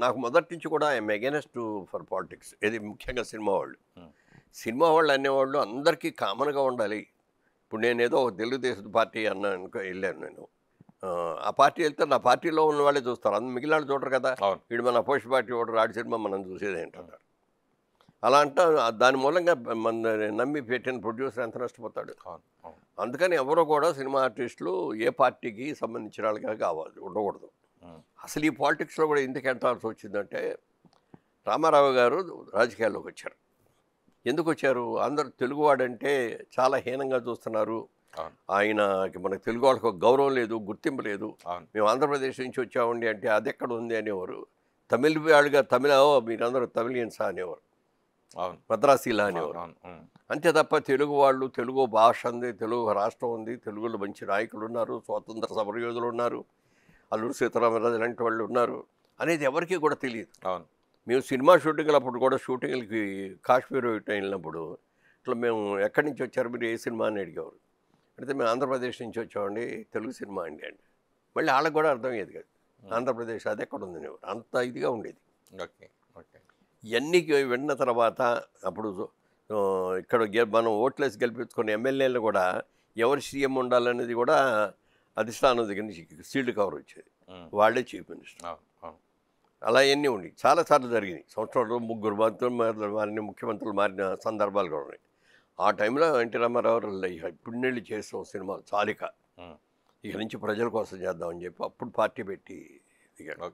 నాకు మొదటి నుంచి కూడా ఐఎమ్ అగైనెస్ట్ ఫర్ పాలిటిక్స్. ఇది ముఖ్యంగా సినిమా వాళ్ళు. సినిమా వాళ్ళు అనేవాళ్ళు అందరికీ కామన్గా ఉండాలి. ఇప్పుడు నేనేదో తెలుగుదేశం పార్టీ అనుకో వెళ్ళాను నేను. ఆ పార్టీ వెళ్తే నా పార్టీలో ఉన్న వాళ్ళే చూస్తారు, మిగిలిన వాళ్ళు చూడరు కదా. వీడు మన అపోజిషన్ పార్టీ వాడు రాడి సినిమా మనం చూసేది ఏంటన్నారు. అలా అంట దాని మూలంగా మన నమ్మి పెట్టిన ప్రొడ్యూసర్ ఎంత నష్టపోతాడు. అందుకని ఎవరో కూడా సినిమా ఆర్టిస్టులు ఏ పార్టీకి సంబంధించిన వాళ్ళగా కావాలి, ఉండకూడదు. అసలు ఈ పాలిటిక్స్లో కూడా ఎందుకు ఎంటాల్సి వచ్చిందంటే, రామారావు గారు రాజకీయాల్లోకి వచ్చారు. ఎందుకు వచ్చారు? అందరూ తెలుగువాడంటే చాలా హీనంగా చూస్తున్నారు. ఆయనకి మనకు తెలుగు వాళ్ళకి ఒక గౌరవం లేదు, గుర్తింపు లేదు. మేము ఆంధ్రప్రదేశ్ నుంచి వచ్చామండి అంటే అది ఎక్కడ ఉంది అనేవారు. తమిళ వాళ్ళుగా మీరందరూ తమిళియన్సా అనేవారు, మద్రాసీలా అనేవారు. అంతే తప్ప తెలుగు వాళ్ళు, తెలుగు భాష ఉంది, తెలుగు రాష్ట్రం ఉంది, తెలుగులో మంచి నాయకులు ఉన్నారు, స్వాతంత్ర సమరయోధులు ఉన్నారు, అల్లూరు సీతారామరాజు లాంటి వాళ్ళు ఉన్నారు అనేది ఎవరికీ కూడా తెలియదు. మేము సినిమా షూటింగ్లు అప్పుడు కూడా షూటింగ్లకి కాశ్మీర్ వెళ్ళినప్పుడు ఇట్లా మేము ఎక్కడి నుంచి వచ్చారు మీరు, ఏ సినిమా అని అడిగేవారు. అయితే మేము ఆంధ్రప్రదేశ్ నుంచి వచ్చామండి, తెలుగు సినిమా అండి. మళ్ళీ వాళ్ళకి కూడా అర్థమయ్యేది కాదు, ఆంధ్రప్రదేశ్ అది ఎక్కడ ఉంది, అంత ఇదిగా ఉండేది. ఇవన్నీ విన్న తర్వాత అప్పుడు ఇక్కడ మనం ఓట్లేసి గెలిపించుకున్న ఎమ్మెల్యేలు కూడా ఎవరు సీఎం ఉండాలనేది కూడా అధిష్టానం దగ్గర నుంచి సీల్డ్ కవర్ వచ్చేది, వాళ్ళే చీఫ్ మినిస్టర్. అలా ఎన్ని ఉండి చాలాసార్లు జరిగినాయి. సంవత్సరంలో 3 మంత్రులు వారిని ముఖ్యమంత్రులు మారిన సందర్భాలు కూడా ఉన్నాయి. ఆ టైంలో ఎన్టీ రామారావు పుణ్యళ్ళు చేస్తాం సినిమాలు చాలిక, ఇక నుంచి ప్రజల కోసం చేద్దామని చెప్పి అప్పుడు పార్టీ పెట్టి దిగాడు.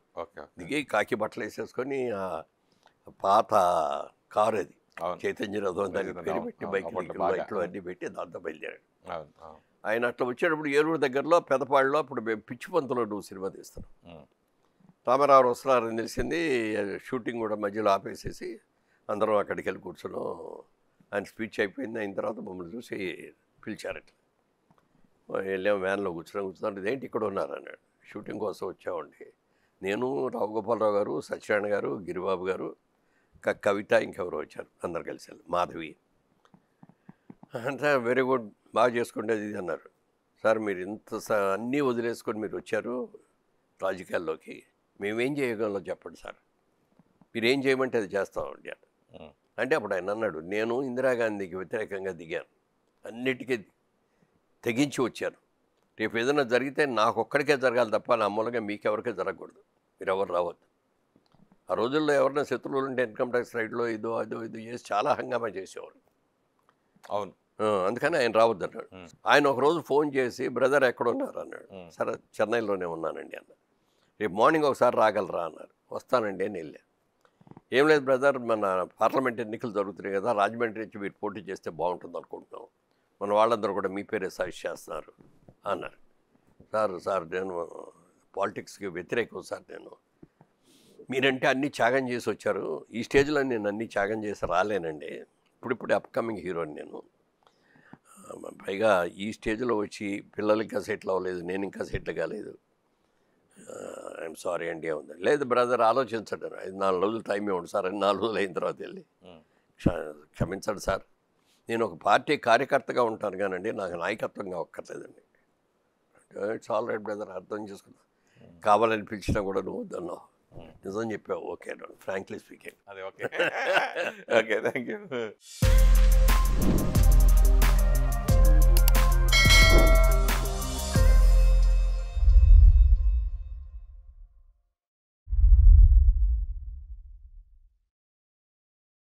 దిగి కాకి బట్టలు వేసేసుకొని పాత కారు అది చైతన్య రథం దానికి పేరు పెట్టి బైక్లు అన్నీ పెట్టి దాంతో బయలుదేరాడు. ఆయన అట్లా వచ్చేటప్పుడు ఏలూరు దగ్గరలో పెదపాడులో అప్పుడు మేము పిచ్చి పంతులో నువ్వు సినిమా తీస్తున్నాం. రామారావు వస్తున్నారని తెలిసింది. షూటింగ్ కూడా మధ్యలో ఆపేసేసి అందరం అక్కడికి వెళ్ళి కూర్చున్నాం. ఆయన స్పీచ్ అయిపోయింది. అయిన తర్వాత మమ్మల్ని చూసి పిలిచారట. వెళ్ళాము, వ్యాన్లో కూర్చున్నాం. ఇదేంటి ఇక్కడ ఉన్నారు అన్నాడు. షూటింగ్ కోసం వచ్చామండి. నేను, రావు గోపాలరావు గారు, సత్యనారాయణ గారు, గిరిబాబు గారు, కవిత, ఇంకెవరు వచ్చారు, అందరు కలిసి మాధవి అంటే వెరీ గుడ్, బాగా చేసుకునేది ఇది అన్నారు. సార్ మీరు ఇంత అన్నీ వదిలేసుకొని మీరు వచ్చారు రాజకీయాల్లోకి, మేమేం చేయగలలో చెప్పండి సార్, మీరు ఏం చేయమంటే అది చేస్తామండి అంటే అప్పుడు ఆయన అన్నాడు, నేను ఇందిరాగాంధీకి వ్యతిరేకంగా దిగాను, అన్నిటికీ తెగించి వచ్చాను. రేపు ఏదైనా జరిగితే నాకు ఒక్కడికే జరగాలి తప్ప నా మూలంగా మీకెవరికే జరగకూడదు, మీరు ఎవరు రావద్దు. ఆ రోజుల్లో ఎవరైనా శత్రువులు ఉంటే ఇన్కమ్ ట్యాక్స్ రైడ్లో ఇదో చేసి చాలా హంగామా చేసేవారు. అవును, అందుకని ఆయన రావద్దు అన్నాడు. ఆయన ఒకరోజు ఫోన్ చేసి బ్రదర్ ఎక్కడున్నారు అన్నాడు. సరే చెన్నైలోనే ఉన్నానండి అన్న. రేపు మార్నింగ్ ఒకసారి రాగలరా అన్నారు. వస్తానండి అని వెళ్ళా. ఏం లేదు బ్రదర్, మన పార్లమెంట్ ఎన్నికలు జరుగుతున్నాయి కదా, రాజమండ్రి నుంచి మీరు పోటీ చేస్తే బాగుంటుంది అనుకుంటున్నాం, మన వాళ్ళందరూ కూడా మీ పేరే సజెస్ట్ చేస్తున్నారు అన్నారు. సార్ నేను పాలిటిక్స్కి వ్యతిరేకం సార్, నేను మీరంటే అన్నీ త్యాగం చేసి వచ్చారు, ఈ స్టేజ్లో నేను అన్నీ త్యాగం చేసి రాలేనండి, ఇప్పుడిప్పుడే అప్కమింగ్ హీరోని నేను, పైగా ఈ స్టేజ్లో వచ్చి పిల్లలు ఇంకా సెటిల్ అవ్వలేదు, నేను ఇంకా సెటిల్ కాలేదు, ఐఎమ్ సారీ అండి ఏముంది. లేదు బ్రదర్ ఆలోచించండి, 4 రోజులు టైం ఇవ్వండి సార్ అని 4 రోజులు అయిన తర్వాత వెళ్ళి క్షమించండి సార్, నేను ఒక పార్టీ కార్యకర్తగా ఉంటాను కానండి నాకు నాయకత్వంగా ఒక్కర్లేదండి. ఇట్స్ ఆల్ రైట్ బ్రదర్, అర్థం చేసుకున్నా, కావాలని పిలిచినా కూడా నువ్వు వద్దన్నావు, నిజం చెప్పావు, ఓకే ఫ్రాంక్లీ స్పీకింగ్. అదే ఓకే. Okay, thank you.